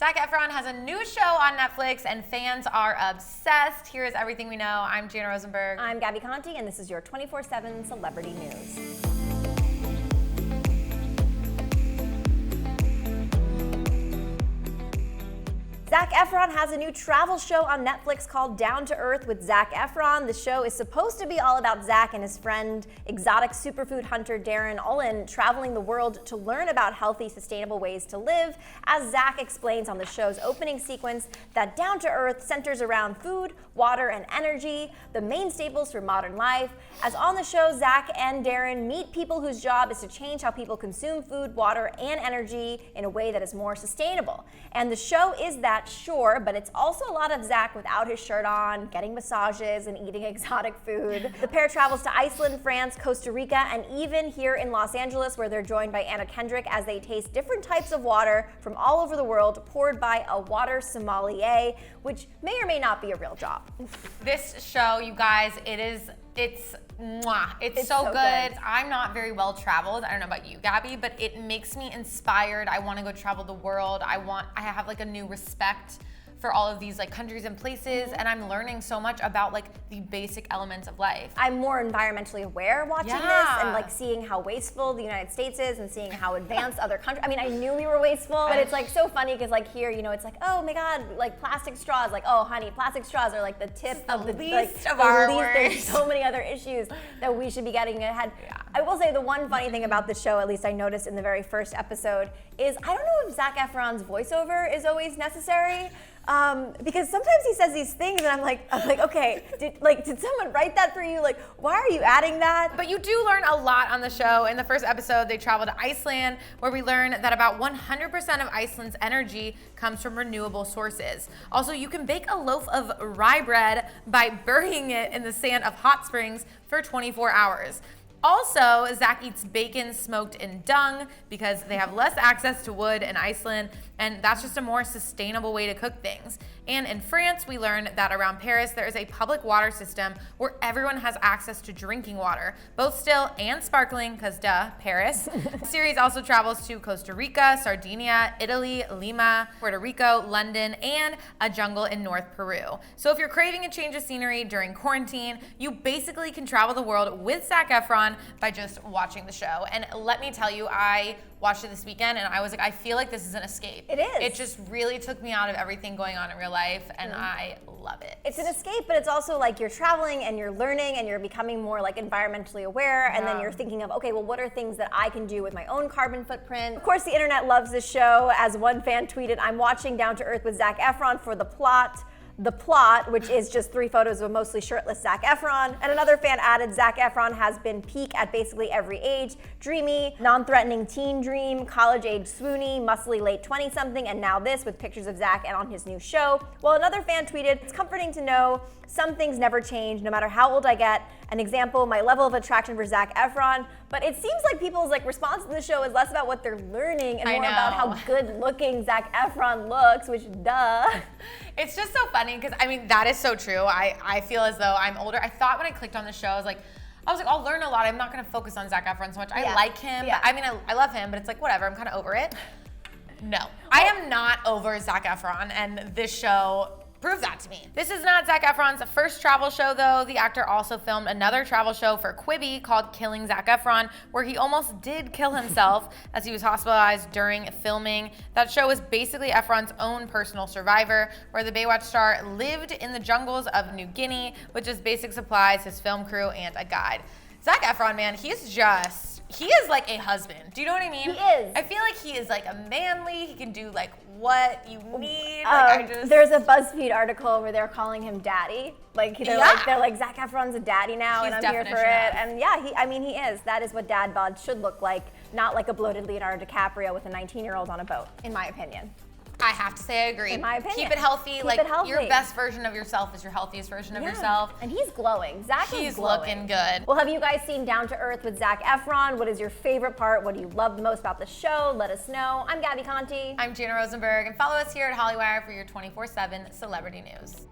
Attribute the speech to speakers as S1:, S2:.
S1: Zac Efron has a new show on Netflix and fans are obsessed. Here is everything we know. I'm Jana Rosenberg.
S2: I'm Gabi Conti and this is your 24/7 celebrity news. Zac Efron has a new travel show on Netflix called Down to Earth with Zac Efron. The show is supposed to be all about Zac and his friend, exotic superfood hunter Darin Olien, traveling the world to learn about healthy, sustainable ways to live. As Zac explains on the show's opening sequence, that Down to Earth centers around food, water, and energy, the main staples for modern life. As on the show, Zac and Darin meet people whose job is to change how people consume food, water, and energy in a way that is more sustainable. And the show is that, sure, but it's also a lot of Zac without his shirt on, getting massages and eating exotic food. The pair travels to Iceland, France, Costa Rica, and even here in Los Angeles, where they're joined by Anna Kendrick as they taste different types of water from all over the world, poured by a water sommelier, which may or may not be a real job.
S1: This show, you guys, it's mwah. It's so good. I'm not very well traveled. I don't know about you, Gabi, but it makes me inspired. I want to go travel the world. I have like a new respect for all of these like countries and places, and I'm learning so much about like the basic elements of life.
S2: I'm more environmentally aware watching this and like seeing how wasteful the United States is and seeing how advanced other countries. I mean, I knew we were wasteful, but it's like so funny because like here, you know, it's like, oh my God, like plastic straws. Like, oh honey, plastic straws are like the tip of the least of our worries. There's so many other issues that we should be getting ahead. Yeah. I will say the one funny thing about the show, at least I noticed in the very first episode, is I don't know if Zac Efron's voiceover is always necessary. Because sometimes he says these things and I'm like, okay, did someone write that for you? Like, why are you adding that?
S1: But you do learn a lot on the show. In the first episode, they travel to Iceland, where we learn that about 100% of Iceland's energy comes from renewable sources. Also, you can bake a loaf of rye bread by burying it in the sand of hot springs for 24 hours. Also, Zac eats bacon smoked in dung because they have less access to wood in Iceland, and that's just a more sustainable way to cook things. And in France, we learn that around Paris, there is a public water system where everyone has access to drinking water, both still and sparkling, because duh, Paris. The series also travels to Costa Rica, Sardinia, Italy, Lima, Puerto Rico, London, and a jungle in North Peru. So if you're craving a change of scenery during quarantine, you basically can travel the world with Zac Efron by just watching the show. And let me tell you, I watched it this weekend and I was like, I feel like this is an escape.
S2: It is.
S1: It just really took me out of everything going on in real life, and I love it.
S2: It's an escape, but it's also like you're traveling and you're learning and you're becoming more like environmentally aware, and then you're thinking of, okay, well, what are things that I can do with my own carbon footprint? Of course, the internet loves this show. As one fan tweeted, I'm watching Down to Earth with Zac Efron for the plot, which is just 3 photos of mostly shirtless Zac Efron. And another fan added, Zac Efron has been peak at basically every age. Dreamy, non-threatening teen dream, college-age swoony, muscly late 20-something, and now this with pictures of Zac and on his new show. Well, another fan tweeted, it's comforting to know some things never change, no matter how old I get. An example, my level of attraction for Zac Efron. But it seems like people's like response to the show is less about what they're learning and more about how good looking Zac Efron looks, which duh.
S1: It's just so funny because I mean, that is so true. I feel as though I'm older. I thought when I clicked on the show, I was like, I'll learn a lot. I'm not gonna focus on Zac Efron so much. I like him. Yeah. I mean, I love him, but it's like, whatever, I'm kind of over it. No, I am not over Zac Efron, and this show proved that to me. This is not Zac Efron's first travel show though. The actor also filmed another travel show for Quibi called Killing Zac Efron, where he almost did kill himself as he was hospitalized during filming. That show is basically Efron's own personal Survivor, where the Baywatch star lived in the jungles of New Guinea with just basic supplies, his film crew, and a guide. Zac Efron, man, he is like a husband. Do you know what I mean?
S2: He is.
S1: I feel like he is like a manly, he can do like what you need.
S2: There's a BuzzFeed article where they're calling him daddy. Like they're like Zac Efron's a daddy now, and I'm here for it. And yeah, he is. That is what dad bod should look like, not like a bloated Leonardo DiCaprio with a 19-year-old on a boat, in my opinion.
S1: I have to say I agree.
S2: In my opinion.
S1: Keep it healthy. Your best version of yourself is your healthiest version of yourself.
S2: And he's glowing. Zac is glowing.
S1: He's looking good.
S2: Well, have you guys seen Down to Earth with Zac Efron? What is your favorite part? What do you love the most about the show? Let us know. I'm Gabi Conti.
S1: I'm Jana Rosenberg, and follow us here at Hollywire for your 24/7 celebrity news.